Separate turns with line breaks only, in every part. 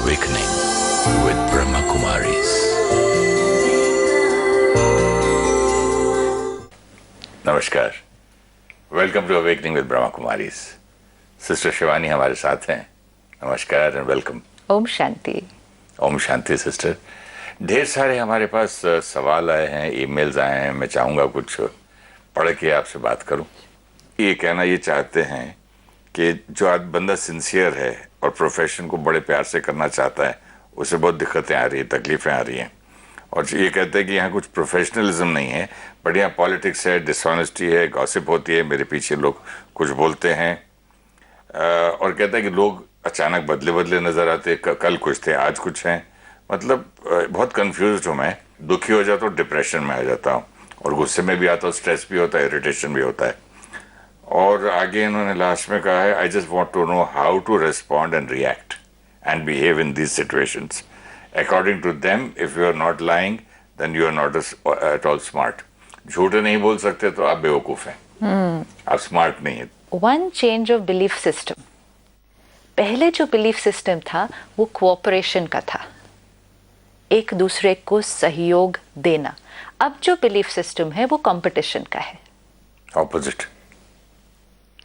Awakening with Brahma Kumaris. नमस्कार, welcome to awakening with Brahma Kumaris. Sister Shivani हमारे साथ हैं। नमस्कार एंड वेलकम।
ओम शांति।
ओम शांति सिस्टर। ढेर सारे हमारे पास सवाल आए हैं, ईमेल्स आए हैं। मैं चाहूँगा कुछ पढ़ के आपसे बात करूँ। ये कहना ये चाहते हैं कि जो आज बंदा सिंसियर है और प्रोफेशन को बड़े प्यार से करना चाहता है, उसे बहुत दिक्कतें आ रही हैं, तकलीफ़ें आ रही हैं। और ये कहते हैं कि यहाँ कुछ प्रोफेशनलिज्म नहीं है, बट यहाँ पॉलिटिक्स है, डिसऑनेस्टी है, गॉसिप होती है, मेरे पीछे लोग कुछ बोलते हैं। और कहता है कि लोग अचानक बदले बदले नज़र आते, कल कुछ थे आज कुछ हैं। मतलब बहुत कंफ्यूज हूँ मैं, दुखी हो जाता हूँ, डिप्रेशन में आ जाता हूँ, और गुस्से में भी आता हूँ, स्ट्रेस भी होता है, इरिटेशन भी होता है। और आगे इन्होंने लास्ट में कहा है, I just want to know how to respond and react and behave in these situations. According to them, if you are not lying then you are not at all smart. झूठे नहीं बोल सकते तो आप बेवकूफ़ हैं, आप स्मार्ट नहीं है।
One change of belief system. पहले जो बिलीफ सिस्टम था वो कोऑपरेशन का था, एक दूसरे को सहयोग देना। अब जो बिलीफ सिस्टम है वो कंपटीशन का है,
ऑपोजिट।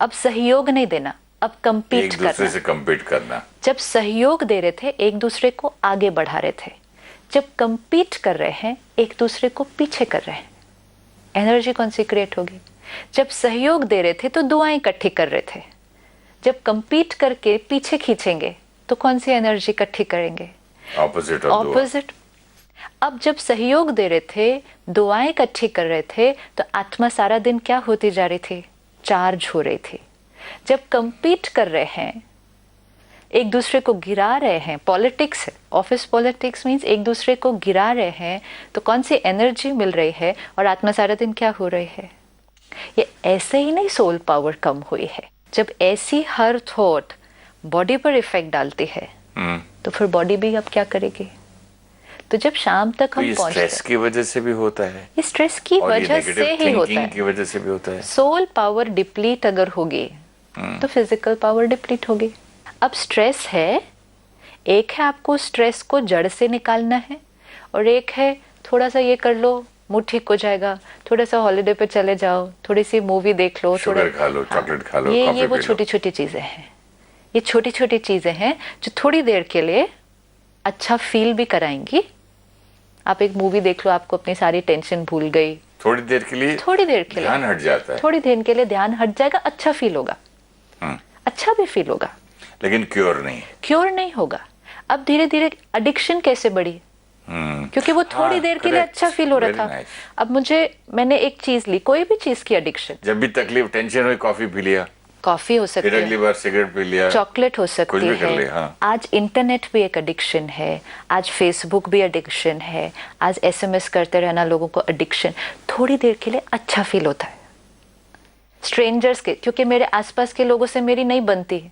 अब सहयोग नहीं देना, अब कंपीट करना,
एक दूसरे से कंपीट करना।
जब सहयोग दे रहे थे एक दूसरे को आगे बढ़ा रहे थे, जब कंपीट कर रहे हैं एक दूसरे को पीछे कर रहे हैं, एनर्जी कौन सी क्रिएट होगी? जब सहयोग दे रहे थे तो दुआएं इकट्ठी कर रहे थे, जब कंपीट करके पीछे खींचेंगे तो कौन सी एनर्जी इकट्ठी करेंगे? ऑपोजिट। अब जब सहयोग दे रहे थे, दुआएं इकट्ठी कर रहे थे, तो आत्मा सारा दिन क्या होती जा रही थी? चार्ज हो रही थी। जब कंपीट कर रहे हैं, एक दूसरे को गिरा रहे हैं, पॉलिटिक्स है, ऑफिस पॉलिटिक्स मीन्स एक दूसरे को गिरा रहे हैं, तो कौन सी एनर्जी मिल रही है और आत्मा सारा दिन क्या हो रही है? ये ऐसे ही नहीं सोल पावर कम हुई है। जब ऐसी हर थॉट बॉडी पर इफेक्ट डालती है तो फिर बॉडी भी अब क्या करेगी? तो जब शाम तक हम पहुंचते हैं,
स्ट्रेस की वजह से भी होता है,
ये स्ट्रेस की वजह से ही होता है,
की वजह से भी होता है।
सोल पावर डिप्लीट अगर होगी तो फिजिकल पावर डिप्लीट होगी। अब स्ट्रेस है, एक है आपको स्ट्रेस को जड़ से निकालना है, और एक है थोड़ा सा ये कर लो मूड ठीक हो जाएगा, थोड़ा सा हॉलिडे पे चले जाओ, थोड़ी सी मूवी देख लो, थोड़ा
खा लो, चॉकलेट खा लो,
ये वो छोटी छोटी चीजें हैं। ये छोटी छोटी चीजें हैं जो थोड़ी देर के लिए अच्छा फील भी कराएंगी। आप एक मूवी देख लो, आपको अपनी सारी टेंशन भूल गई,
थोड़ी देर के लिए ध्यान हट जाता है,
थोड़ी देर के लिए ध्यान हट जाएगा, अच्छा फील होगा, अच्छा भी फील होगा,
लेकिन क्योर नहीं
होगा। अब धीरे धीरे एडिक्शन कैसे बढ़ी? क्योंकि वो थोड़ी देर के लिए अच्छा फील हो रहा था। अब मैंने एक चीज ली, कोई भी चीज की एडिक्शन,
जब भी तकलीफ टेंशन हुई कॉफी पी लिया,
कॉफी हो सकती है,
अगली बार सिगरेट पी लिया,
चॉकलेट हो सकती है।
हाँ।
आज इंटरनेट भी एक एडिक्शन है, आज फेसबुक भी एडिक्शन है, आज एसएमएस करते रहना लोगों को एडिक्शन। थोड़ी देर के लिए अच्छा फील होता है। स्ट्रेंजर्स के, क्योंकि मेरे आसपास के लोगों से मेरी नहीं बनती,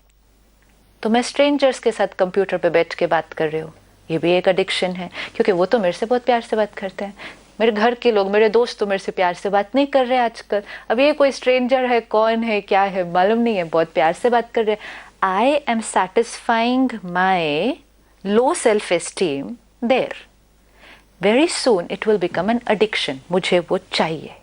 तो मैं स्ट्रेंजर्स के साथ कंप्यूटर पे बैठ के बात कर रही हूँ, ये भी एक एडिक्शन है, क्योंकि वो तो मेरे से बहुत प्यार से बात करते हैं। मेरे घर के लोग, मेरे दोस्त तो मेरे से प्यार से बात नहीं कर रहे आजकल। अब ये कोई स्ट्रेंजर है, कौन है, क्या है मालूम नहीं है, बहुत प्यार से बात कर रहे हैं। I am satisfying my low self esteem there. Very soon it will become an addiction. मुझे वो चाहिए,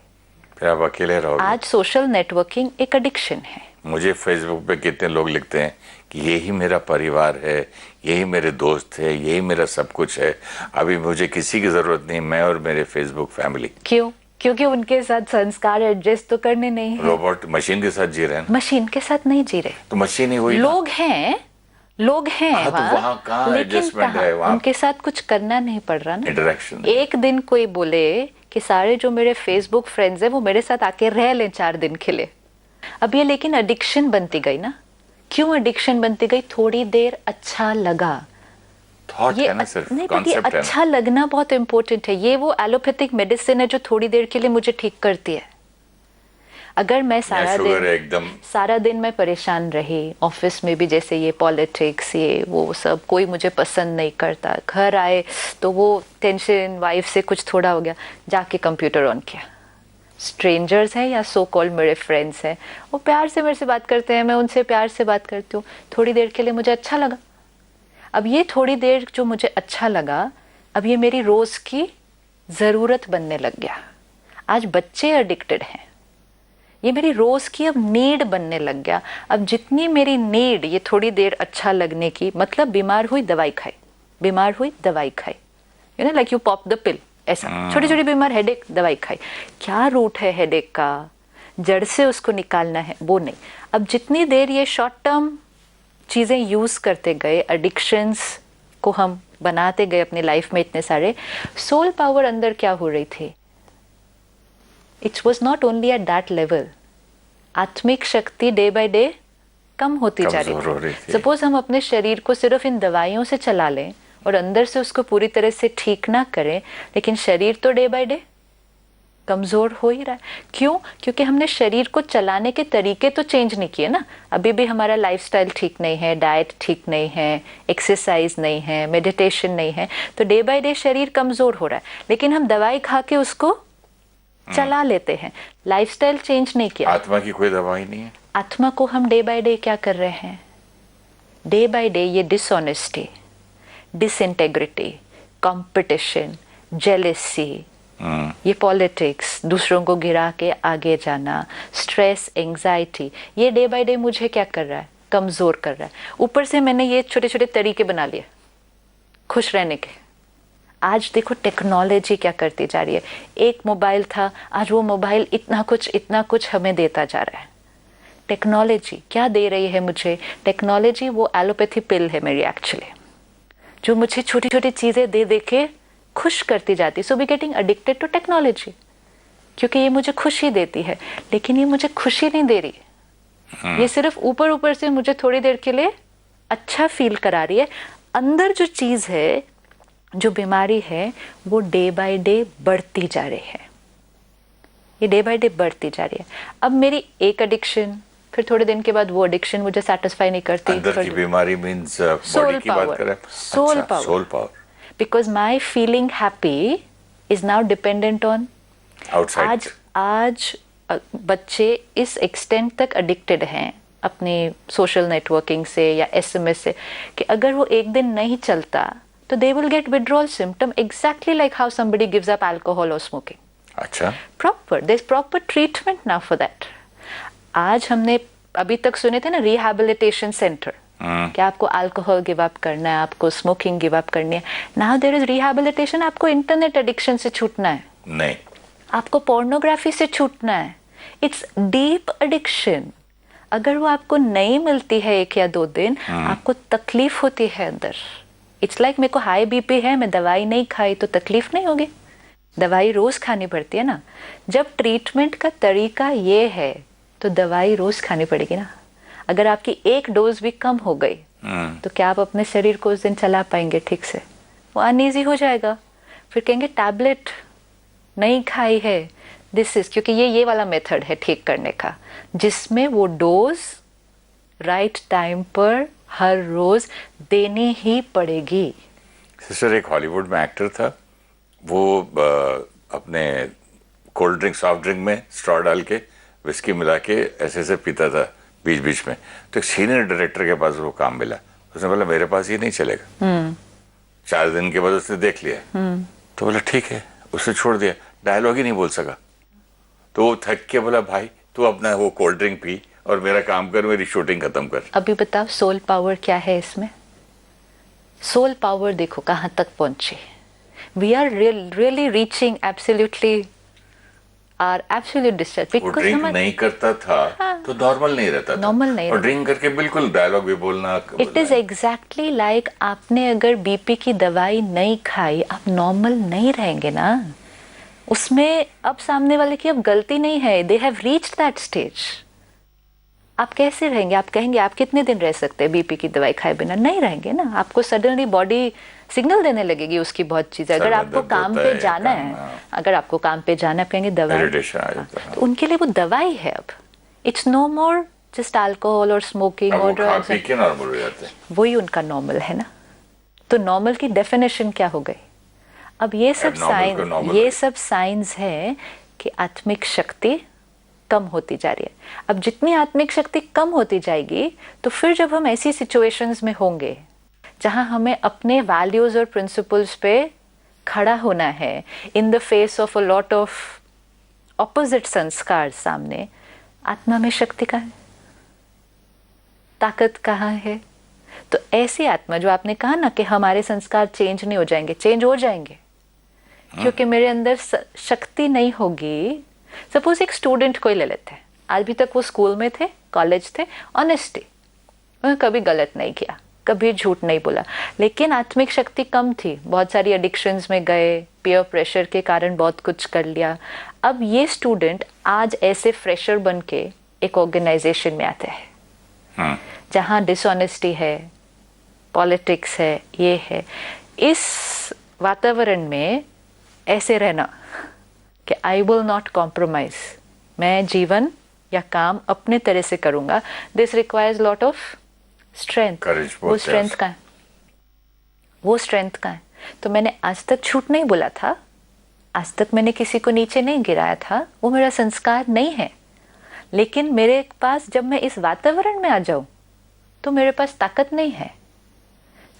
फिर आप अकेले रहोगे।
आज सोशल नेटवर्किंग एक एडिक्शन है।
मुझे फेसबुक पे कितने लोग लिखते हैं कि यही मेरा परिवार है, यही मेरे दोस्त है, यही मेरा सब कुछ है, अभी मुझे किसी की जरूरत नहीं, मैं और मेरे फेसबुक फैमिली।
क्यों? क्योंकि उनके साथ संस्कार एडजस्ट तो करने नहीं है।
रोबोट मशीन के साथ जी रहे हैं।
मशीन के साथ नहीं जी रहे,
तो मशीन ही हुई।
लोग हैं
हाँ, तो वहाँ कहाँ एडजस्टमेंट है? वहाँ
उनके साथ कुछ करना नहीं पड़ रहा ना,
इंटरेक्शन।
एक दिन कोई बोले कि सारे जो मेरे फेसबुक फ्रेंड्स हैं वो मेरे साथ आके रह लें 4 दिन के लिए। अब ये लेकिन एडिक्शन बनती गई ना। क्यों एडिक्शन बनती गई? थोड़ी देर अच्छा लगा।
थॉट है ना, सिर्फ
नहीं,
कॉन्सेप्ट है।
अच्छा लगना बहुत इंपॉर्टेंट है। ये वो एलोपैथिक मेडिसिन है जो थोड़ी देर के लिए मुझे ठीक करती है। अगर मैं सारा दिन मैं परेशान रही, ऑफिस में भी जैसे ये पॉलिटिक्स, ये वो सब, कोई मुझे पसंद नहीं करता, घर आए तो वो टेंशन, वाइफ से कुछ थोड़ा हो गया, जाके कंप्यूटर ऑन किया, स्ट्रेंजर्स हैं या सो कॉल्ड मेरे फ्रेंड्स हैं, वो प्यार से मेरे से बात करते हैं, मैं उनसे प्यार से बात करती हूँ, थोड़ी देर के लिए मुझे अच्छा लगा। अब ये थोड़ी देर जो मुझे अच्छा लगा, अब ये मेरी रोज की जरूरत बनने लग गया। आज बच्चे एडिक्टेड हैं, ये मेरी रोज की अब नीड बनने लग गया। अब जितनी मेरी नीड ये थोड़ी देर अच्छा लगने की, मतलब बीमार हुई दवाई खाई, बीमार हुई दवाई खाई, you know like you pop the पिल, ऐसा छोटी छोटी बीमार, हेडेक, दवाई खाई। क्या रूट है हेडेक का, जड़ से उसको निकालना है, वो नहीं। अब जितनी देर ये शॉर्ट टर्म चीजें यूज करते गए, एडिक्शंस को हम बनाते गए अपनी लाइफ में इतने सारे, सोल पावर अंदर क्या हो रही थी, it was not only at that level. आत्मिक शक्ति डे बाय डे कम होती जा रही थी। सपोज हम अपने शरीर को सिर्फ इन दवाइयों से चला लें और अंदर से उसको पूरी तरह से ठीक ना करें, लेकिन शरीर तो डे बाय डे कमजोर हो ही रहा है। क्यों? क्योंकि हमने शरीर को चलाने के तरीके तो चेंज नहीं किए ना। अभी भी हमारा लाइफस्टाइल ठीक नहीं है, डाइट ठीक नहीं है, एक्सरसाइज नहीं है, मेडिटेशन नहीं है, तो डे बाय डे शरीर कमजोर हो रहा है। लेकिन हम दवाई खा के उसको चला लेते हैं, लाइफस्टाइल चेंज नहीं किया।
आत्मा की कोई दवाई नहीं है।
आत्मा को हम डे बाय डे क्या कर रहे हैं, डे बाय डे ये डिसऑनेस्टी, डिसइंटेग्रिटी, कंपटीशन, जेलेसी, ये पॉलिटिक्स, दूसरों को गिरा के आगे जाना, स्ट्रेस, एंजाइटी, ये डे बाय डे मुझे क्या कर रहा है, कमजोर कर रहा है। ऊपर से मैंने ये छोटे छोटे तरीके बना लिए खुश रहने के। आज देखो टेक्नोलॉजी क्या करती जा रही है। एक मोबाइल था, आज वो मोबाइल इतना कुछ हमें देता जा रहा है। टेक्नोलॉजी क्या दे रही है मुझे, टेक्नोलॉजी वो एलोपैथी पिल है मेरी एक्चुअली, जो मुझे छोटी छोटी चीजें दे दे के खुश करती जाती। So we getting addicted to technology, क्योंकि ये मुझे खुशी देती है, लेकिन ये मुझे खुशी नहीं दे रही। ये सिर्फ ऊपर ऊपर से मुझे थोड़ी देर के लिए अच्छा फील करा रही है। अंदर जो चीज है, जो बीमारी है, वो डे बाय डे बढ़ती जा रही है। ये डे बाय डे बढ़ती जा रही है। अब मेरी एक एडिक्शन, फिर थोड़े दिन के बाद वो एडिक्शन मुझे सेटिस्फाई नहीं करती।
अंदर की बीमारी मींस बॉडी की बात करें,
soul power, because my feeling happy is now dependent on outside. आज बच्चे इस एक्सटेंट तक एडिक्टेड हैं अपने सोशल नेटवर्किंग से या SMS से, कि अगर वो एक दिन नहीं चलता तो they will get withdrawal symptom exactly like how somebody gives up alcohol or smoking.
अच्छा,
there's proper treatment now for that. आज हमने अभी तक सुने थे ना rehabilitation center, कि आपको अल्कोहल गिव अप करना है, आपको स्मोकिंग गिव अप करनी है। नाउ देयर इज रिहैबिलिटेशन, आपको इंटरनेट एडिक्शन से छूटना है,
नहीं
आपको पोर्नोग्राफी से छूटना है। It's deep addiction. अगर वो आपको नहीं मिलती है 1 या 2 दिन, आपको तकलीफ होती है अंदर। इट्स लाइक मेरे को हाई BP है, मैं दवाई नहीं खाई तो तकलीफ नहीं होगी, दवाई रोज खानी पड़ती है ना। जब ट्रीटमेंट का तरीका ये है तो दवाई रोज खानी पड़ेगी ना। अगर आपकी 1 डोज भी कम हो गई तो क्या आप अपने शरीर को उस दिन चला पाएंगे ठीक से? वो अनईजी हो जाएगा। फिर कहेंगे टैबलेट नहीं खाई है, दिस इज, क्योंकि ये वाला मेथड है ठीक करने का, जिसमें वो डोज राइट टाइम पर हर रोज देनी ही पड़ेगी।
सिस्टर, एक हॉलीवुड में एक्टर था, वो अपने कोल्ड ड्रिंक, सॉफ्ट ड्रिंक में स्ट्रॉ डाल के विस्की मिला के ऐसे पीता था बीच बीच में। तो एक सीनियर डायरेक्टर के पास वो काम मिला, उसने बोला मेरे पास ये नहीं चलेगा। 4 दिन के बाद उसने देख लिया, तो बोला ठीक है, उसने छोड़ दिया, डायलॉग ही नहीं बोल सका। तो वो थक के बोला भाई तू अपना वो कोल्ड ड्रिंक पी और मेरा काम कर, मेरी शूटिंग खत्म कर।
अभी बताओ सोल पावर क्या है इसमें? सोल पावर देखो कहां तक पहुंची। We are really reaching absolutely or absolute discharge.
वो ड्रिंक नहीं करता था तो नॉर्मल नहीं रहता था,
नॉर्मल नहीं,
और ड्रिंक करके बिल्कुल डायलॉग भी बोलना।
इट इज एग्जैक्टली लाइक आपने अगर BP की दवाई नहीं खाई, आप नॉर्मल नहीं रहेंगे ना। उसमें अब सामने वाले की अब गलती नहीं है, they have reached that stage. आप कैसे रहेंगे? आप कहेंगे आप कितने दिन रह सकते हैं BP की दवाई खाए बिना? नहीं रहेंगे ना। आपको सडनली बॉडी सिग्नल देने लगेगी उसकी बहुत चीजें। अगर आपको काम पे जाना है, अगर आपको काम पे जाना है, आप कहेंगे दवाई, तो उनके लिए वो दवाई है। अब it's no more just alcohol और स्मोकिंग और
नॉर्मल हो जाते हैं,
वही उनका नॉर्मल है ना। तो नॉर्मल की डेफिनेशन क्या हो गई? अब ये सब साइंस है कि आत्मिक शक्ति कम होती जा रही है। अब जितनी आत्मिक शक्ति कम होती जाएगी, तो फिर जब हम ऐसी सिचुएशंस में होंगे जहां हमें अपने वैल्यूज और प्रिंसिपल्स पे खड़ा होना है in the face of a lot of opposite संस्कार सामने, आत्मा में शक्ति कहाँ है, ताकत कहाँ है? तो ऐसी आत्मा, जो आपने कहा ना कि हमारे संस्कार चेंज नहीं हो जाएंगे, चेंज हो जाएंगे क्योंकि मेरे अंदर शक्ति नहीं होगी। सपोज एक स्टूडेंट को ही ले लेते हैं, आज भी तक वो स्कूल में थे, कॉलेज थे, ऑनेस्टी, उन्होंने कभी गलत नहीं किया, कभी झूठ नहीं बोला, लेकिन आत्मिक शक्ति कम थी, बहुत सारी एडिक्शंस में गए, पीयर प्रेशर के कारण बहुत कुछ कर लिया। अब ये स्टूडेंट आज ऐसे फ्रेशर बन के एक ऑर्गेनाइजेशन में आते हैं जहाँ डिसऑनेस्टी है, पॉलिटिक्स है, ये है। इस वातावरण में ऐसे रहना कि आई विल नॉट कॉम्प्रोमाइज, मैं जीवन या काम अपने तरह से करूंगा, this requires lot of strength. वो स्ट्रेंथ का है, वो स्ट्रेंथ का है। तो मैंने आज तक झूठ नहीं बोला था, आज तक मैंने किसी को नीचे नहीं गिराया था, वो मेरा संस्कार नहीं है। लेकिन मेरे पास, जब मैं इस वातावरण में आ जाऊं तो मेरे पास ताकत नहीं है।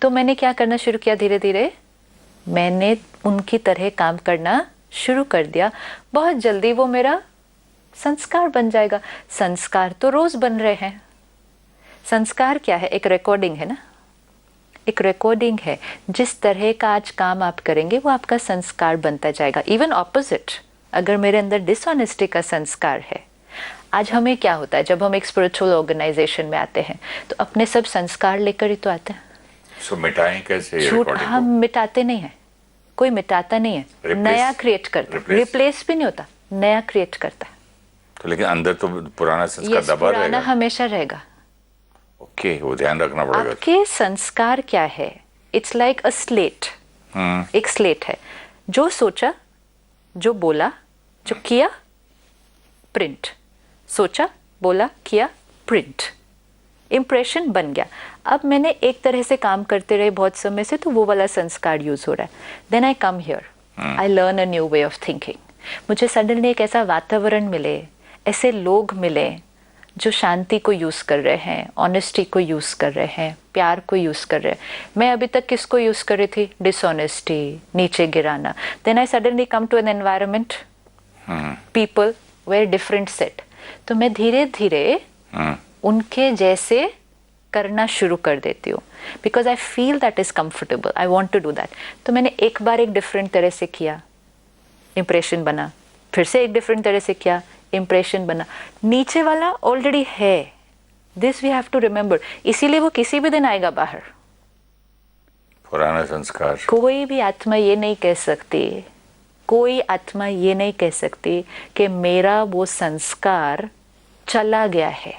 तो मैंने क्या करना शुरू किया, धीरे धीरे मैंने उनकी तरह काम करना शुरू कर दिया। बहुत जल्दी वो मेरा संस्कार बन जाएगा। संस्कार तो रोज बन रहे हैं। संस्कार क्या है? एक रिकॉर्डिंग है ना, एक रिकॉर्डिंग है। जिस तरह का आज काम आप करेंगे वो आपका संस्कार बनता जाएगा। इवन ऑपोजिट, अगर मेरे अंदर डिसऑनेस्टी का संस्कार है, आज हमें क्या होता है जब हम एक स्पिरिचुअल ऑर्गेनाइजेशन में आते हैं तो अपने सब संस्कार लेकर ही तो आते हैं।
मिटाएं कैसे?
झूठ हम मिटाते नहीं है, कोई मिटाता नहीं है, नया क्रिएट करता है। रिप्लेस भी नहीं होता, नया क्रिएट करता है।
तो लेकिन अंदर तो पुराना संस्कार दबा रहेगा।
पुराना हमेशा रहेगा।
ओके, वो ध्यान रखना पड़ेगा।
आपके संस्कार क्या है? It's like a slate. एक स्लेट है, जो सोचा, जो बोला, जो किया, प्रिंट। सोचा, बोला, किया, प्रिंट, इम्प्रेशन बन गया। अब मैंने एक तरह से काम करते रहे बहुत समय से, तो वो वाला संस्कार यूज हो रहा है। Then I come here, I learn a new way of thinking. मुझे सडनली एक ऐसा वातावरण मिले, ऐसे लोग मिले जो शांति को यूज कर रहे हैं, ऑनेस्टी को यूज कर रहे हैं, प्यार को यूज कर रहे हैं। मैं अभी तक किसको यूज कर रही थी? डिसऑनेस्टी, नीचे गिराना। Then I suddenly come to an environment, people were different set. तो मैं धीरे धीरे उनके जैसे करना शुरू कर देती हूँ, because I feel that is comfortable, I want to do that. तो मैंने एक बार एक डिफरेंट तरह से किया, इम्प्रेशन बना, फिर से एक डिफरेंट तरह से किया, इम्प्रेशन बना। नीचे वाला ऑलरेडी है, this we have to remember. इसीलिए वो किसी भी दिन आएगा बाहर।
पुराना संस्कार।
कोई भी आत्मा ये नहीं कह सकती, कोई आत्मा ये नहीं कह सकती कि मेरा वो संस्कार चला गया है।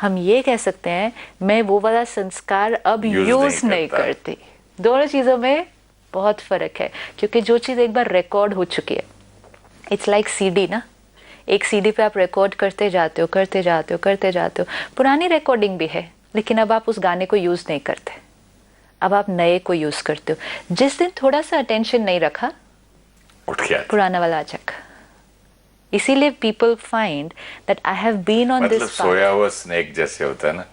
हम ये कह सकते हैं मैं वो वाला संस्कार अब यूज नहीं करती। दोनों चीजों में बहुत फर्क है, क्योंकि जो चीज एक बार रिकॉर्ड हो चुकी है, इट्स लाइक सीडी ना। एक सीडी पे आप रिकॉर्ड करते जाते हो, करते जाते हो, करते जाते हो। पुरानी रिकॉर्डिंग भी है, लेकिन अब आप उस गाने को यूज नहीं करते, अब आप नए को यूज करते हो। जिस दिन थोड़ा सा अटेंशन नहीं रखा,
उठ गया,
पुराना वाला आ जाएगा। इसीलिए people find that I have been on this
मतलब सोया हुआ स्नेक जैसे होता है ना,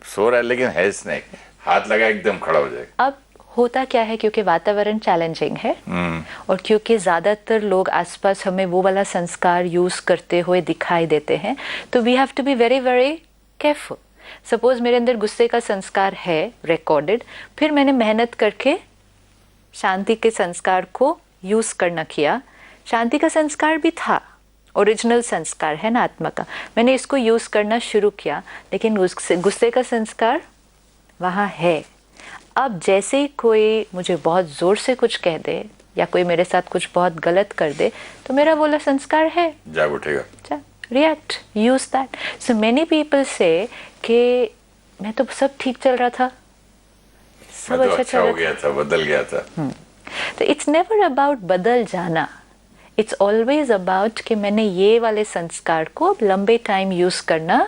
सो रहा है लेकिन है स्नेक, हाथ लगा एकदम खड़ा हो जाएगा।
अब होता क्या है, क्योंकि वातावरण चैलेंजिंग है और क्योंकि ज्यादातर लोग आसपास हमें वो वाला संस्कार यूज करते हुए दिखाई देते हैं, तो we have to be very very careful. Suppose मेरे अंदर गुस्से का संस्कार है रिकॉर्डेड, फिर मैंने मेहनत करके शांति के संस्कार को यूज करना किया। शांति का संस्कार भी था, ओरिजिनल संस्कार है ना आत्मा का, मैंने इसको यूज करना शुरू किया, लेकिन गुस्से का संस्कार वहाँ है। अब जैसे ही कोई मुझे बहुत जोर से कुछ कह दे या कोई मेरे साथ कुछ बहुत गलत कर दे, तो मेरा बोला संस्कार है,
जाग उठेगा,
react, use that. So many people से कि मैं तो सब ठीक चल रहा था,
सब अच्छा हो गया था, बदल गया था।
तो इट्स नेवर अबाउट बदल जाना, इट्स ऑलवेज अबाउट कि मैंने ये वाले संस्कार को अब लंबे टाइम यूज करना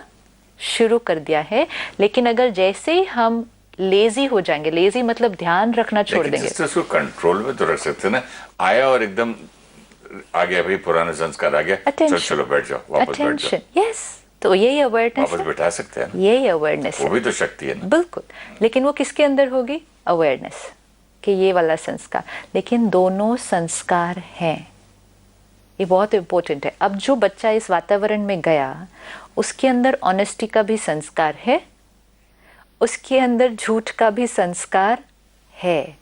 शुरू कर दिया है। लेकिन अगर जैसे ही हम लेजी हो जाएंगे, लेजी मतलब ध्यान रखना छोड़ देंगे,
उसको कंट्रोल में तो रख सकते ना। आया और एकदम आ गया, भाई पुराना संस्कार आ गया, चलो बैठ जाओ, वापस बैठ जाओ।
यस, तो यही अवेयरनेस
वापस
है,
बिठा सकते हैं ना,
यही अवेयरनेस
वो
है।
भी तो शक्ति है ना।
बिल्कुल, लेकिन वो किसके अंदर होगी? अवेयरनेस कि ये वाला संस्कार। लेकिन दोनों संस्कार हैं, ये बहुत इंपॉर्टेंट है। अब जो बच्चा इस वातावरण में गया, उसके अंदर ऑनेस्टी का भी संस्कार है, उसके अंदर झूठ का भी संस्कार है,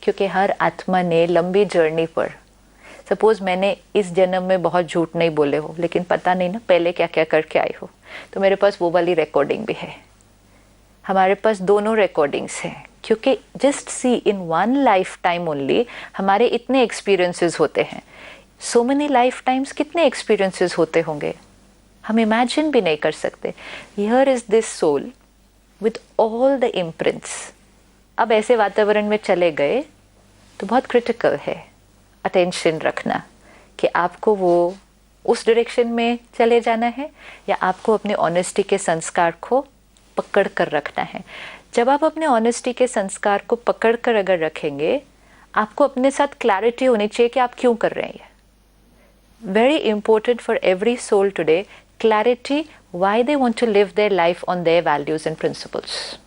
क्योंकि हर आत्मा ने लंबी जर्नी पर, सपोज मैंने इस जन्म में बहुत झूठ नहीं बोले हो, लेकिन पता नहीं ना पहले क्या क्या करके आई हो, तो मेरे पास वो वाली रिकॉर्डिंग भी है। हमारे पास दोनों रिकॉर्डिंग्स हैं, क्योंकि just see in one lifetime only हमारे इतने एक्सपीरियंसेस होते हैं। सो मेनी लाइफ टाइम्स, कितने एक्सपीरियंसेस होते होंगे, हम इमेजिन भी नहीं कर सकते। Here is this soul with all the imprints. अब ऐसे वातावरण में चले गए तो बहुत क्रिटिकल है अटेंशन रखना कि आपको वो उस डायरेक्शन में चले जाना है या आपको अपने ऑनेस्टी के संस्कार को पकड़ कर रखना है। जब आप अपने ऑनेस्टी के संस्कार को पकड़ कर अगर रखेंगे, आपको अपने साथ क्लैरिटी होनी चाहिए कि आप क्यों कर रहे हैं। Very important for every soul today, clarity why they want to live their life on their values and principles.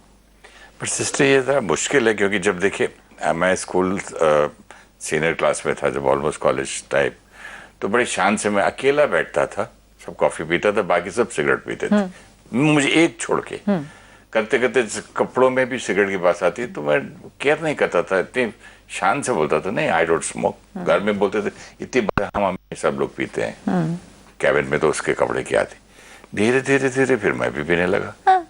पर सिस्टर ये ज़रा मुश्किल है, क्योंकि जब देखिए मैं स्कूल सीनियर क्लास में था, जब ऑलमोस्ट कॉलेज टाइप, तो बड़े शान से मैं अकेला बैठता था, सब कॉफ़ी पीता था, बाकी सब सिगरेट पीते थे, मुझे एक छोड़ के। करते करते कपड़ों में भी सिगरेट की बात आती, तो मैं केयर नहीं करता था, इतनी शान से बोलता था, नहीं आई डोंट स्मोक। घर में बोलते थे इतनी बार हम सब लोग पीते हैं, कैबिन में तो उसके कपड़े की आती। धीरे धीरे धीरे फिर मैं भी पीने लगा।
हाँ,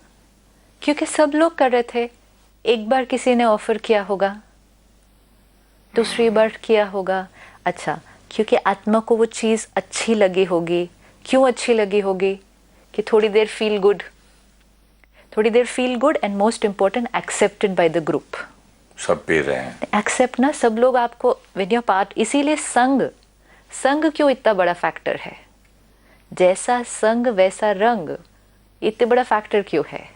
क्योंकि सब लोग कर रहे थे। एक बार किसी ने ऑफर किया होगा, दूसरी बार किया होगा, अच्छा, क्योंकि आत्मा को वो चीज अच्छी लगी होगी। क्यों अच्छी लगी होगी? कि थोड़ी देर फील गुड, थोड़ी देर feel good, and most important accepted by the group.
सब पी रहे हैं,
एक्सेप्ट ना, सब लोग आपको व्हेन यू पार्ट। इसीलिए संग क्यों इतना बड़ा फैक्टर है? जैसा संग वैसा रंग, इतने बड़ा फैक्टर क्यों है?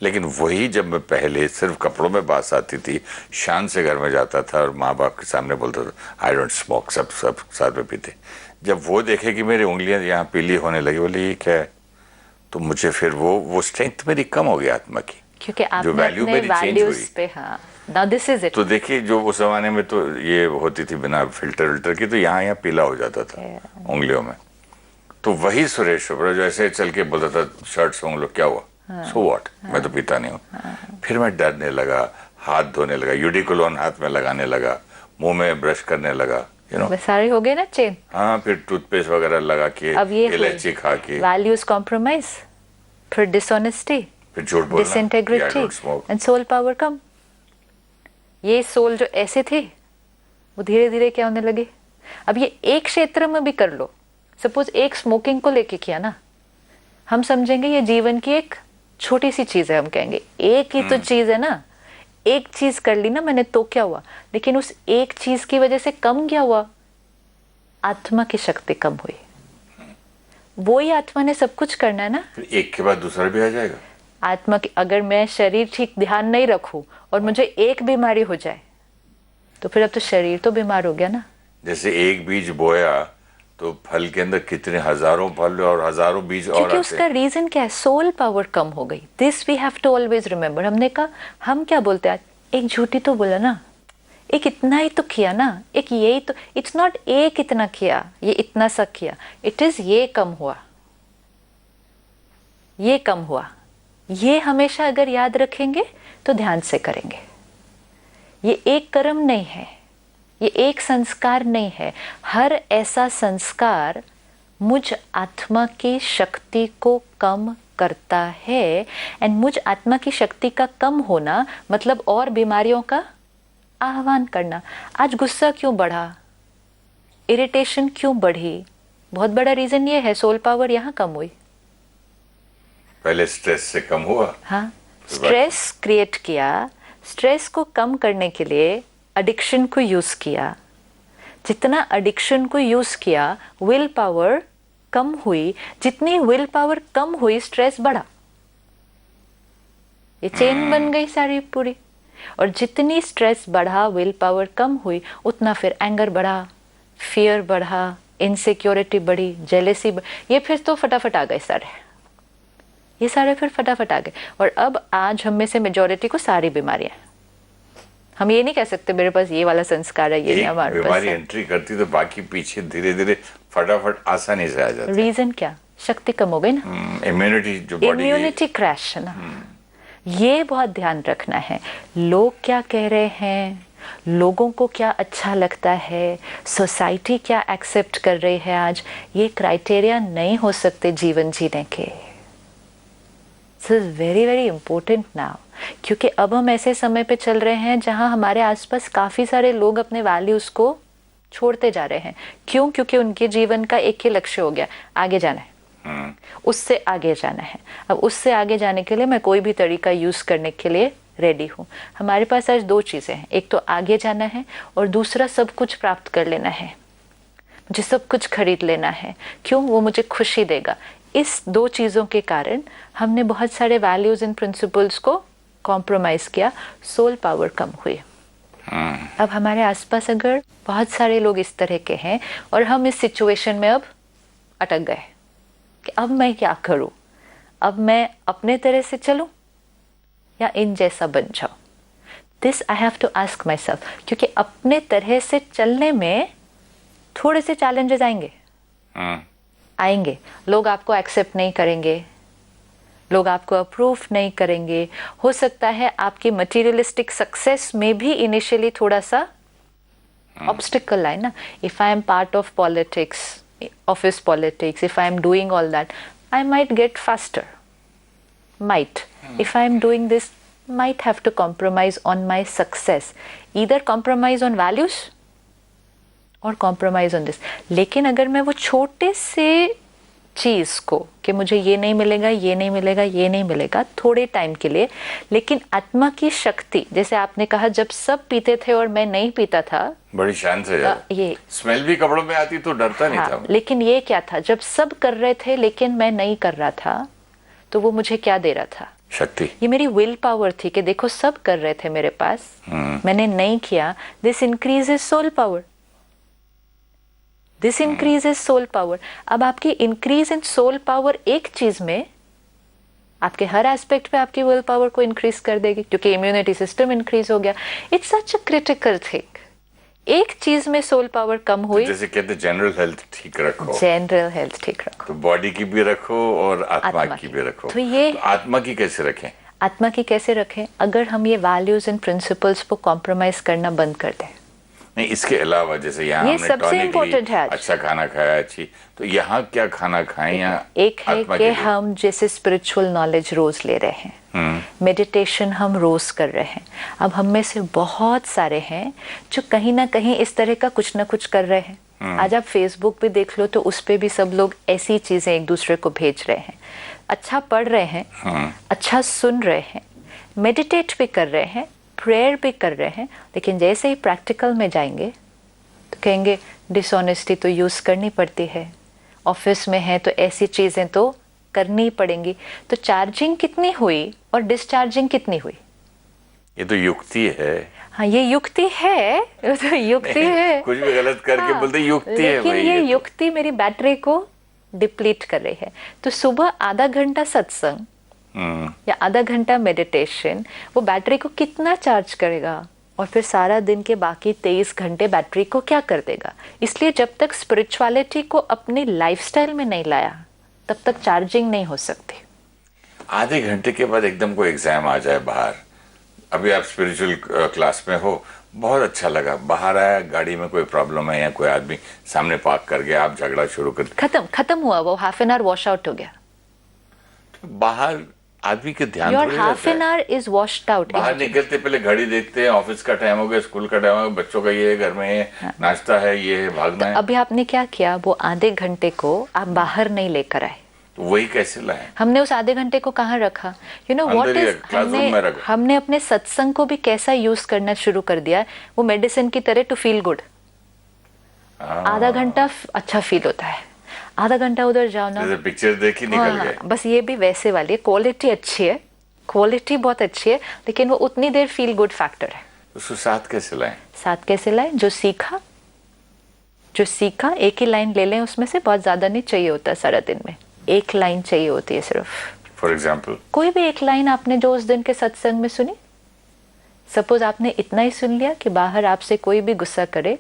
लेकिन वही जब मैं पहले सिर्फ कपड़ों में बात आती थी, शान से घर में जाता था और माँ बाप के सामने बोलता था आई डोंट स्मोक, सब साथ में पीते। जब वो देखे कि मेरी उंगलियां यहाँ पीली होने लगी, बोले ये क्या है, तो मुझे फिर वो स्ट्रेंथ मेरी कम हो गई आत्मा की,
क्योंकि
जो वैल्यू मेरी चेंज हुई
पे। हाँ, नाउ दिस इज इट।
तो देखिए जो उस जमाने में तो ये होती थी बिना फिल्टर की, तो यहाँ पीला हो जाता था उंगलियों में। तो वही सुरेश चोपड़ा जो ऐसे चल के बोलता था शर्ट से उंगलियों क्या हुआ, सो व्हाट, मैं तो पीता नहीं हूँ। फिर मैं डरने लगा, हाथ धोने लगा, यूडिकोलोन हाथ में लगाने लगा, मुंह में ब्रश करने लगा, यू नो,
सारे हो गए ना चेन।
हाँ, फिर टूथपेस्ट वगैरह लगा के,
अब ये
इलायची खा के,
वैल्यूज कॉम्प्रोमाइज, फिर डिसऑनेस्टी,
फिर झूठ बोलना,
डिसइंटेग्रिटी एंड सोल पावर कम। ये सोल जो ऐसे थे वो धीरे धीरे क्या होने लगे। अब ये एक क्षेत्र में भी कर लो, सपोज एक स्मोकिंग को लेके किया ना, हम समझेंगे ये जीवन की एक छोटी सी चीज है, हम कहेंगे एक ही तो चीज है ना, एक चीज कर ली ना मैंने तो क्या हुआ। लेकिन उस एक चीज की वजह से कम क्या हुआ? आत्मा की शक्ति कम हुई। वो ही आत्मा ने सब कुछ करना है ना,
फिर एक के बाद दूसरा भी आ जाएगा।
आत्मा की अगर मैं शरीर ठीक ध्यान नहीं रखूं और मुझे एक बीमारी हो जाए, तो फिर अब तो शरीर तो बीमार हो गया ना।
जैसे एक बीज बोया तो फल के अंदर कितने हजारों फल और हजारों बीज और
क्योंकि
आते
उसका रीजन क्या है? सोल पावर कम हो गई। This we have to always remember. हमने कहा हम क्या बोलते हैं, एक झूठी तो बोला ना, एक इतना ही तो किया ना, एक यही तो, इट्स नॉट एक इतना किया, ये इतना सा किया, इट इज ये कम हुआ, ये कम हुआ। ये हमेशा अगर याद रखेंगे तो ध्यान से करेंगे। ये एक कर्म नहीं है, ये एक संस्कार नहीं है। हर ऐसा संस्कार मुझ आत्मा की शक्ति को कम करता है, एंड मुझ आत्मा की शक्ति का कम होना मतलब और बीमारियों का आह्वान करना। आज गुस्सा क्यों बढ़ा, इरिटेशन क्यों बढ़ी? बहुत बड़ा रीजन ये है, सोल पावर यहाँ कम हुई।
पहले स्ट्रेस से कम हुआ,
हाँ, स्ट्रेस क्रिएट किया, स्ट्रेस को कम करने के लिए एडिक्शन को यूज किया। जितना एडिक्शन को यूज किया, विल पावर कम हुई। जितनी विल पावर कम हुई, स्ट्रेस बढ़ा। ये चेन बन गई सारी पूरी। और जितनी स्ट्रेस बढ़ा, विल पावर कम हुई, उतना फिर एंगर बढ़ा, फियर बढ़ा, इनसिक्योरिटी बढ़ी, जेलेसी ये फिर तो फटाफट आ गए सारे। ये सारे फिर फटाफट आ गए। और अब आज हम में से मेजोरिटी को सारी बीमारियां हैं। हम ये नहीं कह सकते मेरे पास ये वाला संस्कार है, ये नहीं हमारे पास
बीमारी
है।
एंट्री करती तो बाकी पीछे धीरे धीरे फटाफट आसानी से आ जाता है।
रीजन क्या? शक्ति कम हो गई ना,
इम्यूनिटी जो बॉडी
इम्यूनिटी क्रैश है ना। ये बहुत ध्यान रखना है। लोग क्या कह रहे हैं, लोगों को क्या अच्छा लगता है, सोसाइटी क्या एक्सेप्ट कर रही है, आज ये क्राइटेरिया नहीं हो सकते जीवन जीने के। This is very very important now, क्योंकि अब हम ऐसे समय पे चल रहे हैं जहां हमारे आसपास काफी सारे लोग अपने वैल्यूज को छोड़ते जा रहे हैं। क्यों? क्योंकि उनके जीवन का एक ही लक्ष्य हो गया, आगे जाना है, उससे आगे जाना है। अब उससे आगे जाने के लिए मैं कोई भी तरीका यूज करने के लिए रेडी हूँ। हमारे पास आज दो चीजें हैं, एक तो आगे जाना है और दूसरा सब कुछ प्राप्त कर लेना है। मुझे सब कुछ खरीद लेना है। क्यों? वो मुझे खुशी देगा। इस दो चीजों के कारण हमने बहुत सारे वैल्यूज एंड प्रिंसिपल्स को कॉम्प्रोमाइज किया, सोल पावर कम हुई। अब हमारे आसपास अगर बहुत सारे लोग इस तरह के हैं और हम इस सिचुएशन में अब अटक गए कि अब मैं क्या करूं, अब मैं अपने तरह से चलूं या इन जैसा बन जाऊं। This I have to ask myself, क्योंकि अपने तरह से चलने में थोड़े से चैलेंजेस आएंगे। लोग आपको एक्सेप्ट नहीं करेंगे, लोग आपको अप्रूव नहीं करेंगे। हो सकता है आपकी मटेरियलिस्टिक सक्सेस में भी इनिशियली थोड़ा सा ऑब्स्टिकल आए ना। If I am part of politics, office politics, if I am doing all that, I might get faster. Might. If I am doing this, might have to compromise on my success. Either compromise on values or compromise on this. लेकिन अगर मैं वो छोटे से चीज को कि मुझे ये नहीं मिलेगा, ये नहीं मिलेगा, ये नहीं मिलेगा, थोड़े टाइम के लिए, लेकिन आत्मा की शक्ति, जैसे आपने कहा जब सब पीते थे और मैं नहीं पीता था,
बड़ी शान से ये स्मेल भी कपड़ों में आती तो डरता नहीं था।
लेकिन ये क्या था, जब सब कर रहे थे लेकिन मैं नहीं कर रहा था, तो वो मुझे क्या दे रहा था?
शक्ति।
ये मेरी विल पावर थी कि देखो सब कर रहे थे मेरे पास, मैंने नहीं किया। This increases soul power, this increases soul power. अब आपकी इंक्रीज इन सोल पावर एक चीज में आपके हर एस्पेक्ट पे आपकी विल पावर को इंक्रीज कर देगी, क्योंकि इम्यूनिटी सिस्टम इंक्रीज हो गया। It's such a critical thing. एक चीज में सोल पावर कम हुई,
तो जैसे कहते जनरल हेल्थ ठीक रखो,
जनरल हेल्थ ठीक रखो,
तो बॉडी की भी रखो और आत्मा की भी रखो।
तो ये
तो आत्मा की कैसे रखें?
आत्मा की कैसे रखें? अगर हम ये वैल्यूज एंड प्रिंसिपल्स को कॉम्प्रोमाइज करना बंद कर दें।
नहीं, इसके अलावा जैसे यहाँ
ये
हमने
सबसे इम्पोर्टेंट है।
अच्छा खाना खाया, अच्छी, तो यहाँ क्या खाना खाएं? या
एक है कि हम जैसे स्पिरिचुअल नॉलेज रोज ले रहे हैं, मेडिटेशन हम रोज कर रहे हैं। अब हम में से बहुत सारे हैं जो कहीं ना कहीं इस तरह का कुछ ना कुछ कर रहे हैं। आज आप फेसबुक पे देख लो तो उस पे भी सब लोग ऐसी चीजें एक दूसरे को भेज रहे हैं। अच्छा पढ़ रहे हैं, अच्छा सुन रहे हैं, मेडिटेट भी कर रहे हैं, प्रेयर भी कर रहे हैं, लेकिन जैसे ही प्रैक्टिकल में जाएंगे तो कहेंगे डिसऑनेस्टी तो यूज करनी पड़ती है, ऑफिस में है तो ऐसी चीजें तो करनी पड़ेंगी। तो चार्जिंग कितनी हुई और डिस्चार्जिंग कितनी हुई?
ये तो युक्ति है।
हाँ, ये युक्ति है, तो युक्ति है।
कुछ भी गलत करके बोलते युक्ति है,
लेकिन ये युक्ति मेरी बैटरी को डिप्लीट कर रही है। तो सुबह आधा घंटा सत्संग या आधा घंटा मेडिटेशन वो बैटरी को कितना चार्ज करेगा, और फिर सारा दिन के बाकी 23 घंटे बैटरी को क्या कर देगा? इसलिए जब तक स्पिरिचुअलिटी को अपनी लाइफस्टाइल में नहीं लाया तब तक चार्जिंग नहीं हो सकती।
आधे घंटे के बाद एकदम कोई एग्जाम आ जाए बाहर, अभी आप स्पिरिचुअल क्लास में हो, बहुत अच्छा लगा, बाहर आया, गाड़ी में कोई प्रॉब्लम है या कोई आदमी सामने पार्क कर गया, आप झगड़ा शुरू कर, खत्म
हुआ, वो half an hour wash out हो गया।
तो बाहर आदमी के ध्यान
your half an hour is washed out.
बाहर निकलते पहले घड़ी देखते हैं, ऑफिस का टाइम हो गया, स्कूल का टाइम हो गया, बच्चों का ये है, घर में है, नाश्ता है, ये है, भागना है।
अभी आपने क्या किया, वो आधे घंटे को आप बाहर नहीं लेकर आए,
तो वही कैसे लाए?
हमने उस आधे घंटे को कहाँ रखा? यू नो व्हाट इज, हमने अपने सत्संग को भी कैसा यूज करना शुरू कर दिया, वो मेडिसिन की तरह टू फील गुड। आधा घंटा अच्छा फील होता है, आधा घंटा उधर जाओ ना,
पिक्चर देखी निकल गए।
बस ये भी वैसे वाली है, क्वालिटी अच्छी है, क्वालिटी बहुत अच्छी है, लेकिन वो उतनी देर फील गुड फैक्टर है।
उसको साथ कैसे लाएं?
साथ कैसे लाएं? जो सीखा एक ही लाइन ले लें, उसमें से बहुत ज्यादा नहीं चाहिए होता सारा दिन में, एक लाइन चाहिए होती है सिर्फ।
फॉर एग्जाम्पल
कोई भी एक लाइन आपने जो उस दिन के सत्संग में सुनी, सपोज आपने इतना ही सुन लिया कि बाहर आपसे कोई भी गुस्सा करे,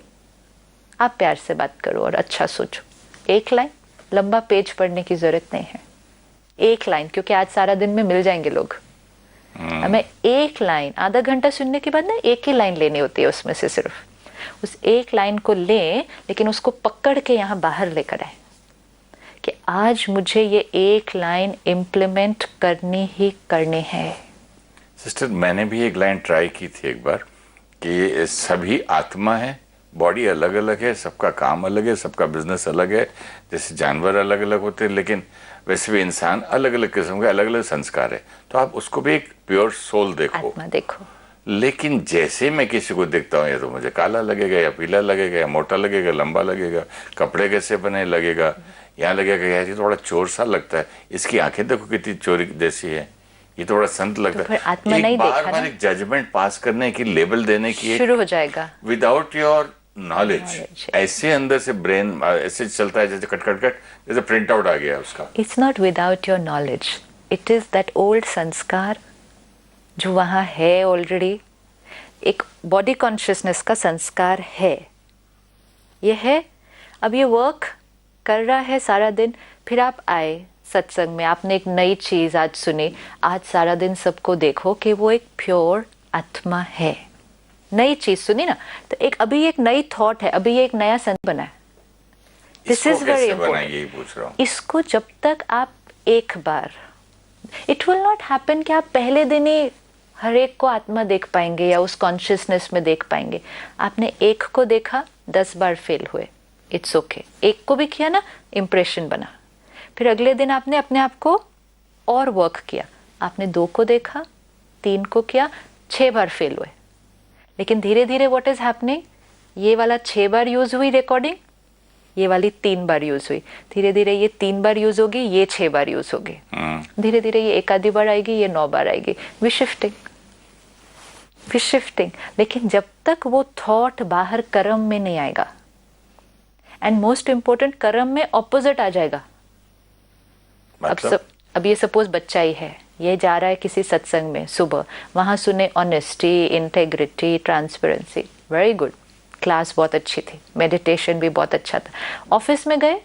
आप प्यार से बात करो और अच्छा सोचो। एक लाइन, लंबा पेज पढ़ने की जरूरत नहीं है, एक लाइन, क्योंकि आज सारा दिन में मिल जाएंगे लोग। हमें एक लाइन, आधा घंटा सुनने के बाद ना एक ही लाइन लेनी होती है उसमें से, सिर्फ उस एक लाइन को लें, लेकिन उसको पकड़ के यहाँ बाहर लेकर आए कि आज मुझे ये एक लाइन इम्प्लीमेंट करनी ही करनी है।
सिस्टर, मैंने भी एक लाइन ट्राई की थी एक बार कि सभी आत्मा है, बॉडी अलग अलग है, सबका काम अलग है, सबका बिजनेस अलग है। जैसे जानवर अलग अलग होते हैं, लेकिन वैसे भी इंसान अलग अलग किस्म के अलग अलग संस्कार है। तो आप उसको भी एक प्योर सोल देखो,
आत्मा देखो।
लेकिन जैसे मैं किसी को देखता हूँ, या तो मुझे काला लगेगा, या पीला लगेगा, या मोटा लगेगा, लंबा लगेगा, कपड़े कैसे बने लगेगा, यहाँ लगेगा यार ये थोड़ा चोर सा लगता है, इसकी आंखें देखो कितनी चोरी जैसी है, ये थोड़ा संत लगता
तो
है।
आत्मा नहीं देखा ना?
बार एक जजमेंट पास करने की, लेबल देने की
शुरू हो जाएगा
विदाउट योर नॉलेज। ऐसे अंदर से ब्रेन ऐसे चलता है जैसे कट कट कट, जैसे प्रिंट आउट आ गया उसका।
It's not without your knowledge, it is that old संस्कार जो वहाँ है ऑलरेडी। एक बॉडी कॉन्शियसनेस का संस्कार है, ये है। अब ये वर्क कर रहा है सारा दिन, फिर आप आए सत्संग में, आपने एक नई चीज आज सुनी, आज सारा दिन सबको देखो कि वो एक प्योर आत्मा है। नई चीज सुनी ना, तो एक अभी एक नई थॉट है, अभी ये एक नया संत बना है। This is very important. इसको जब तक आप एक बार, इट विल नॉट हैपन कि आप पहले दिन ही हर एक को आत्मा देख पाएंगे या उस कॉन्शियसनेस में देख पाएंगे। आपने एक को देखा, 10 बार फेल हुए, इट्स ओके। एक को भी किया ना, इंप्रेशन बना। फिर अगले दिन आपने अपने आप को और वर्क किया, आपने 2 को देखा, 3 को किया, 6 बार फेल हुए। लेकिन धीरे धीरे व्हाट इज हैपनिंग, ये वाला 6 बार यूज हुई रिकॉर्डिंग, ये वाली 3 बार यूज हुई, धीरे धीरे ये 3 बार यूज होगी, ये 6 बार यूज होगी, धीरे धीरे ये एक आधी बार आएगी, ये 9 बार आएगी। We shifting. लेकिन जब तक वो थॉट बाहर कर्म में नहीं आएगा, एंड मोस्ट इंपॉर्टेंट कर्म में ऑपोजिट आ जाएगा। अब ये सपोज बच्चा ही है, ये जा रहा है किसी सत्संग में सुबह, वहां सुने honesty, integrity, transparency, very good, class बहुत अच्छी थी, मेडिटेशन भी बहुत अच्छा था। ऑफिस में गए,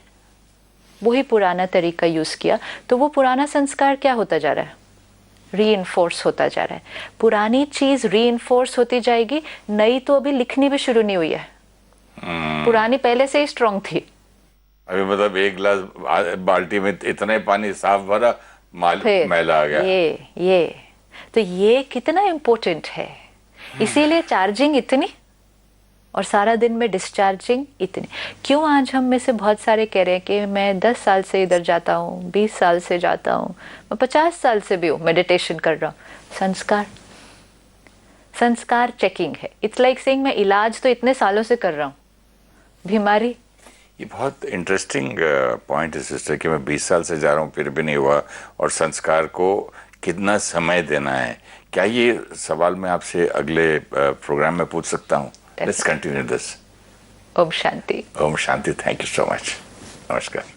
वही पुराना तरीका यूज किया, तो वो पुराना संस्कार क्या होता जा रहा है, रीइंफोर्स होता जा रहा है। पुरानी चीज रीइंफोर्स होती जाएगी, नई तो अभी लिखनी भी शुरू नहीं हुई है, पुरानी पहले से ही स्ट्रांग थी।
अभी मतलब एक गिलास बाल्टी में इतने पानी साफ भरा, मैला आ गया।
ये तो ये कितना इम्पोर्टेंट है। इसीलिए चार्जिंग इतनी और सारा दिन में डिस्चार्जिंग इतनी। क्यों आज हम में से बहुत सारे कह रहे हैं कि मैं 10 साल से इधर जाता हूँ, 20 साल से जाता हूँ, मैं 50 साल से भी हूँ मेडिटेशन कर रहा हूँ। संस्कार चेकिंग है। इट्स लाइक सेइंग मैं इलाज तो इतने सालों से कर रहा हूँ, बीमारी।
ये बहुत इंटरेस्टिंग पॉइंट है सिस्टर कि मैं 20 साल से जा रहा हूँ फिर भी नहीं हुआ, और संस्कार को कितना समय देना है। क्या ये सवाल मैं आपसे अगले प्रोग्राम में पूछ सकता हूँ? Let's continue this.
ओम शांति।
ओम शांति। Thank you so much. नमस्कार।